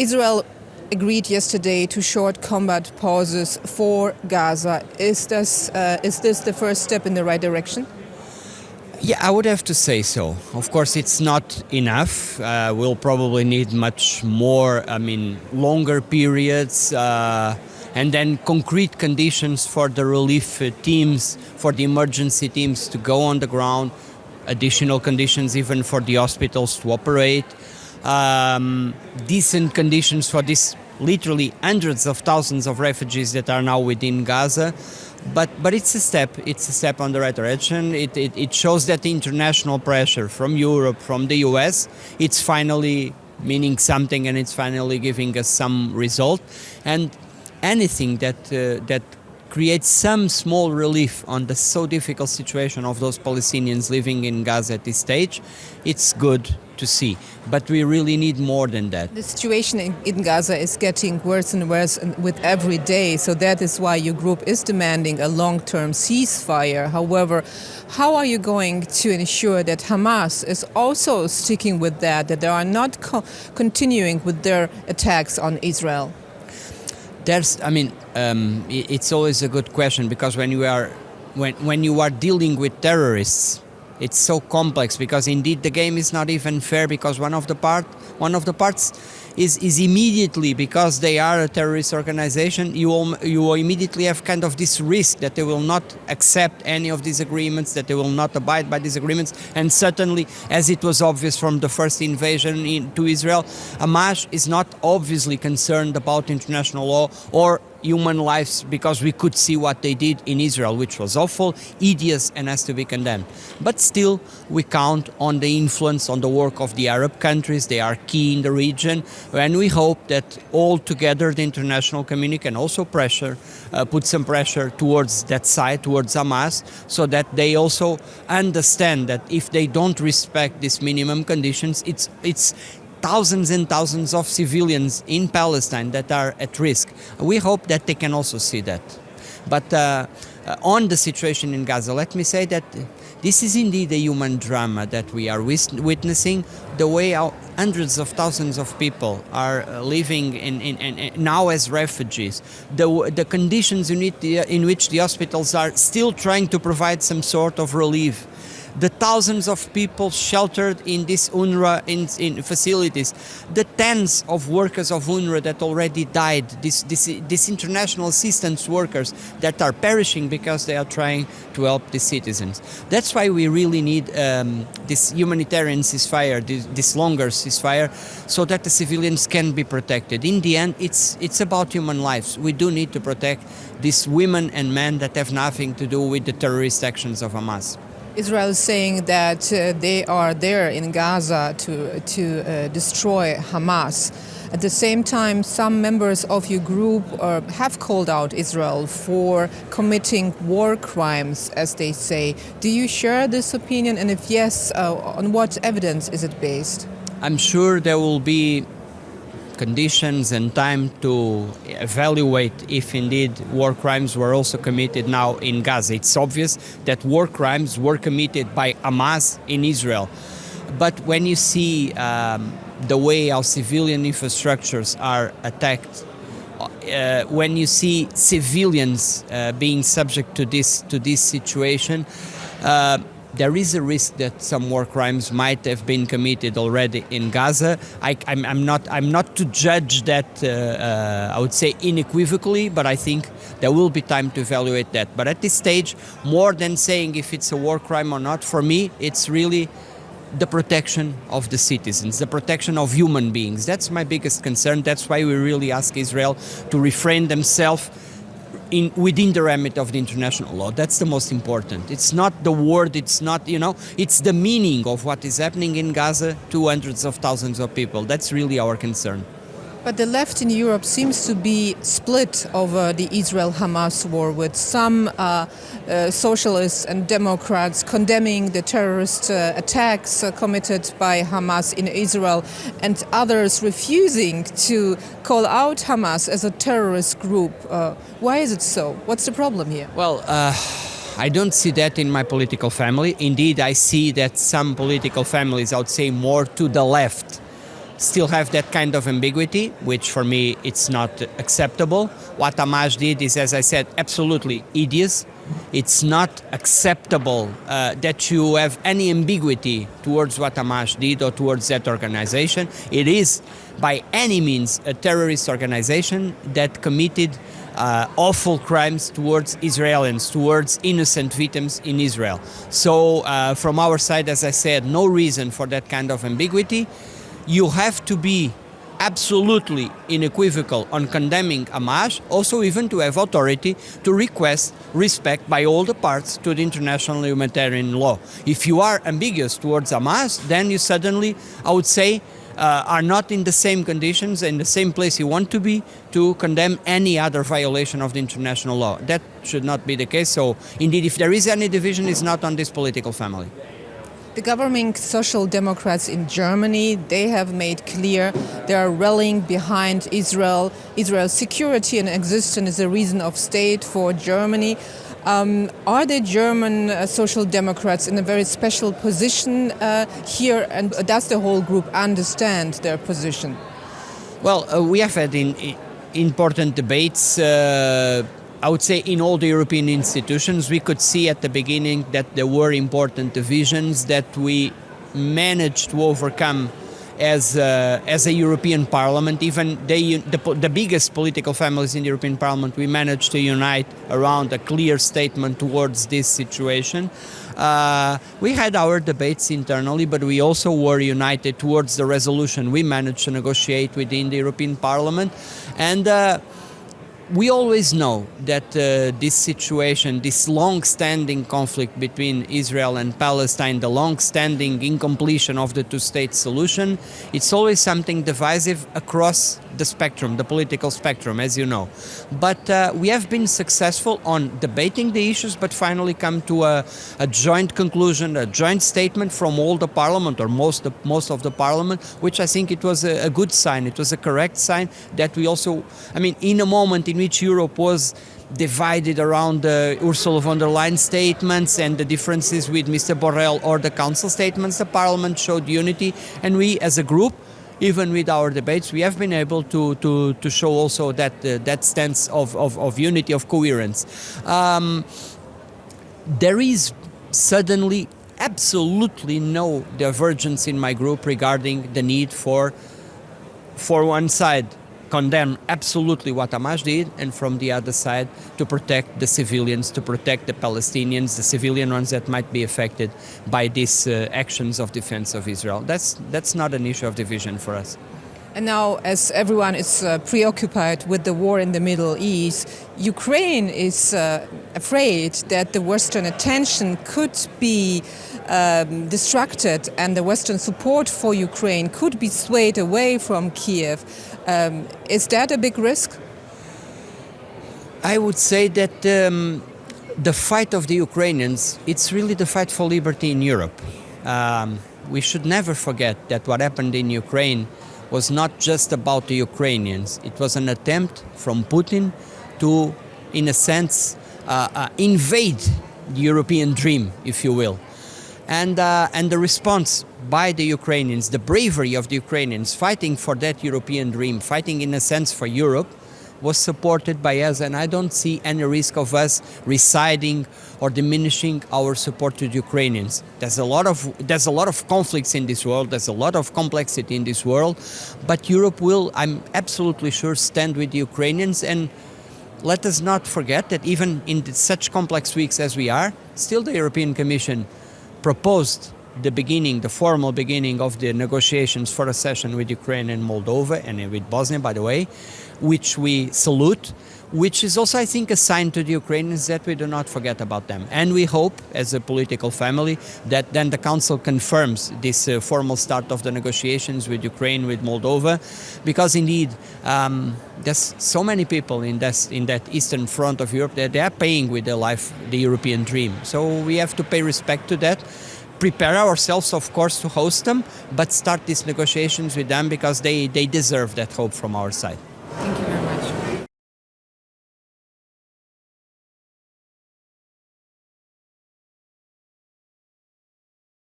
Israel agreed yesterday to short combat pauses for Gaza. Is this the first step in the right direction? Yeah, I would have to say so. Of course, it's not enough. We'll probably need much more, longer periods, and then concrete conditions for the relief teams, for the emergency teams to go on the ground, additional conditions even for the hospitals to operate, decent conditions for these literally hundreds of thousands of refugees that are now within Gaza. But it's a step on the right direction. It shows that the international pressure from Europe, from the US, it's finally meaning something, and it's finally giving us some result. And anything that creates some small relief on the so difficult situation of those Palestinians living in Gaza at this stage, it's good to see. But we really need more than that. The situation in Gaza is getting worse and worse with every day, so that is why your group is demanding a long-term ceasefire. However, how are you going to ensure that Hamas is also sticking with that they are not continuing with their attacks on Israel? It's always a good question, because when you are dealing with terrorists, it's so complex, because indeed the game is not even fair, because one of the parts is immediately, because they are a terrorist organization, you immediately have kind of this risk that they will not accept any of these agreements, that they will not abide by these agreements. And certainly, as it was obvious from the first invasion into Israel, Hamas is not obviously concerned about international law or human lives, because we could see what they did in Israel, which was awful, hideous, and has to be condemned. But still, we count on the influence, on the work of the Arab countries. They are key in the region, and we hope that all together the international community can also put some pressure towards that side, towards Hamas, so that they also understand that if they don't respect these minimum conditions, it's thousands and thousands of civilians in Palestine that are at risk. We hope that they can also see that. But on the situation in Gaza, let me say that this is indeed a human drama that we are witnessing, the way hundreds of thousands of people are living in now as refugees, the conditions in which the hospitals are still trying to provide some sort of relief, the thousands of people sheltered in these UNRWA in facilities, the tens of workers of UNRWA that already died, these international assistance workers that are perishing because they are trying to help the citizens. That's why we really need this humanitarian ceasefire, this longer ceasefire, so that the civilians can be protected. In the end, it's about human lives. We do need to protect these women and men that have nothing to do with the terrorist actions of Hamas. Israel is saying that they are there in Gaza to destroy Hamas. At the same time, some members of your group have called out Israel for committing war crimes, as they say. Do you share this opinion? And if yes, on what evidence is it based? I'm sure there will be conditions and time to evaluate if indeed war crimes were also committed now in Gaza. It's obvious that war crimes were committed by Hamas in Israel. But when you see the way our civilian infrastructures are attacked, when you see civilians being subject to this situation, there is a risk that some war crimes might have been committed already in Gaza. I'm not to judge that, I would say, unequivocally, but I think there will be time to evaluate that. But at this stage, more than saying if it's a war crime or not, for me, it's really the protection of the citizens, the protection of human beings. That's my biggest concern. That's why we really ask Israel to refrain themselves within the remit of the international law. That's the most important. It's not the word, it's not, it's the meaning of what is happening in Gaza to hundreds of thousands of people. That's really our concern. But the left in Europe seems to be split over the Israel-Hamas war, with some Socialists and Democrats condemning the terrorist attacks committed by Hamas in Israel, and others refusing to call out Hamas as a terrorist group. Why is it so? What's the problem here? Well, I don't see that in my political family. Indeed, I see that some political families, I would say more to the left, still have that kind of ambiguity, which for me it's not acceptable. What Hamas did is, as I said, absolutely hideous. It's not acceptable that you have any ambiguity towards what Hamas did or towards that organization. It is by any means a terrorist organization that committed awful crimes towards Israelis, towards innocent victims in Israel. So from our side, as I said, no reason for that kind of ambiguity. You have to be absolutely unequivocal on condemning Hamas, also even to have authority to request respect by all the parts to the international humanitarian law. If you are ambiguous towards Hamas, then you suddenly, I would say, are not in the same conditions, in the same place you want to be, to condemn any other violation of the international law. That should not be the case. So, indeed, if there is any division, it's not on this political family. The governing Social Democrats in Germany, they have made clear they are rallying behind Israel. Israel's security and existence is a reason of state for Germany. Are the German Social Democrats in a very special position here, and does the whole group understand their position? Well, we have had important debates. I would say in all the European institutions. We could see at the beginning that there were important divisions that we managed to overcome as a European Parliament. Even the biggest political families in the European Parliament, we managed to unite around a clear statement towards this situation. We had our debates internally, but we also were united towards the resolution we managed to negotiate within the European Parliament. And we always know that this situation, this long-standing conflict between Israel and Palestine, the long-standing incompletion of the two-state solution, it's always something divisive across the spectrum, the political spectrum, as you know. But we have been successful on debating the issues, but finally come to a joint conclusion, a joint statement from all the parliament, or most of the parliament, which I think it was a good sign. It was a correct sign that we also, I mean, in a moment in which Europe was divided around Ursula von der Leyen statements and the differences with Mr. Borrell or the Council statements, the Parliament showed unity, and we as a group, even with our debates, we have been able to show also that stance of unity, of coherence. There is suddenly absolutely no divergence in my group regarding the need for one side, condemn absolutely what Hamas did, and from the other side to protect the civilians, to protect the Palestinians, the civilian ones that might be affected by these actions of defense of Israel. That's not an issue of division for us. And now, as everyone is preoccupied with the war in the Middle East, Ukraine is afraid that the Western attention could be distracted and the Western support for Ukraine could be swayed away from Kiev. Is that a big risk? I would say that the fight of the Ukrainians, it's really the fight for liberty in Europe. We should never forget that what happened in Ukraine was not just about the Ukrainians. It was an attempt from Putin to, in a sense, invade the European dream, if you will. And the response by the Ukrainians, the bravery of the Ukrainians fighting for that European dream, fighting in a sense for Europe, was supported by us, and I don't see any risk of us residing or diminishing our support to the Ukrainians. There's a lot of conflicts in this world, there's a lot of complexity in this world, but Europe will, I'm absolutely sure, stand with the Ukrainians. And let us not forget that even in such complex weeks as we are, still the European Commission proposed the formal beginning of the negotiations for accession with Ukraine and Moldova, and with Bosnia, by the way, which we salute, which is also, I think, a sign to the Ukrainians that we do not forget about them. And we hope, as a political family, that then the Council confirms this formal start of the negotiations with Ukraine, with Moldova, because indeed there's so many people in that eastern front of Europe that they are paying with their life the European dream. So we have to pay respect to that. Prepare ourselves, of course, to host them, but start these negotiations with them because they deserve that hope from our side.